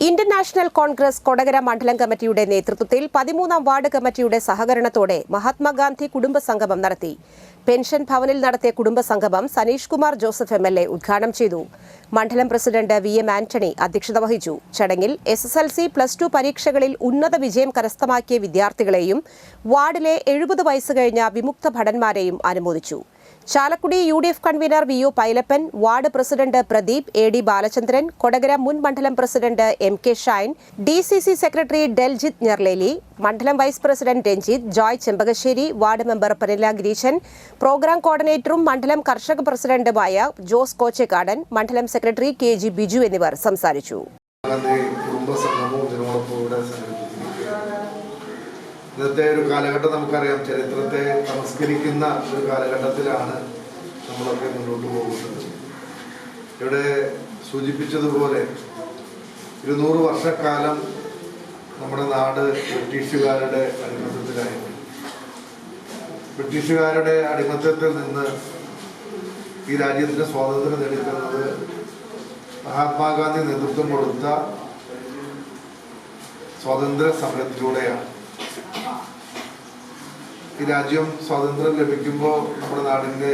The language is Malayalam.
ഇന്ത്യൻ നാഷണൽ കോൺഗ്രസ് കൊടകര മണ്ഡലം കമ്മിറ്റിയുടെ നേതൃത്വത്തിൽ 13ാം വാർഡ് കമ്മിറ്റിയുടെ സഹകരണത്തോടെ മഹാത്മാഗാന്ധി കുടുംബസംഗമം നടത്തി. പെൻഷൻ ഭവനിൽ നടത്തിയ കുടുംബസംഗമം സനീഷ് കുമാർ ജോസഫ് MLA ഉദ്ഘാടനം ചെയ്തു. മണ്ഡലം പ്രസിഡന്റ് VM ആന്റണി അധ്യക്ഷത വഹിച്ചു. ചടങ്ങിൽ SSLC, +2 പരീക്ഷകളിൽ ഉന്നത വിജയം കരസ്ഥമാക്കിയ വിദ്യാർത്ഥികളെയും വാർഡിലെ 70 വയസ്സ് കഴിഞ്ഞ വിമുക്ത ഭടന്മാരെയും അനുമോദിച്ചു. Chalakudy UDF convener VO Pailappan, ward president Pradeep, AD Balachandran, Kodakara മുൻ മണ്ഡലം president MK Shine, DCC secretary Deljith Njarleli, മണ്ഡലം vice president Ranjith, Joy Chembakassery, ward member Panila Gireeshan, programme കോർഡിനേറ്ററും മണ്ഡലം കർഷക പ്രസിഡന്റുമായ ജോസ് കോച്ചേക്കാടൻ, മണ്ഡലം സെക്രട്ടറി KG ബിജു എന്നിവർ സംസാരിച്ചു. ഇന്നത്തെ ഒരു കാലഘട്ടം നമുക്കറിയാം, ചരിത്രത്തെ സംസ്കരിക്കുന്ന ഒരു കാലഘട്ടത്തിലാണ് നമ്മളൊക്കെ മുന്നോട്ട് പോകുന്നത്. ഇവിടെ സൂചിപ്പിച്ചതുപോലെ 200 വർഷക്കാലം നമ്മുടെ നാട് ബ്രിട്ടീഷുകാരുടെ അടിമത്തത്തിലായിരുന്നു. ബ്രിട്ടീഷുകാരുടെ അടിമത്തത്തിൽ നിന്ന് ഈ രാജ്യത്തിന് സ്വാതന്ത്ര്യം നേടിത്തന്നത് മഹാത്മാഗാന്ധി നേതൃത്വം കൊടുത്ത സ്വാതന്ത്ര്യ സമരത്തിലൂടെയാണ്. ഈ രാജ്യം സ്വാതന്ത്ര്യം ലഭിക്കുമ്പോൾ നമ്മുടെ നാടിൻ്റെ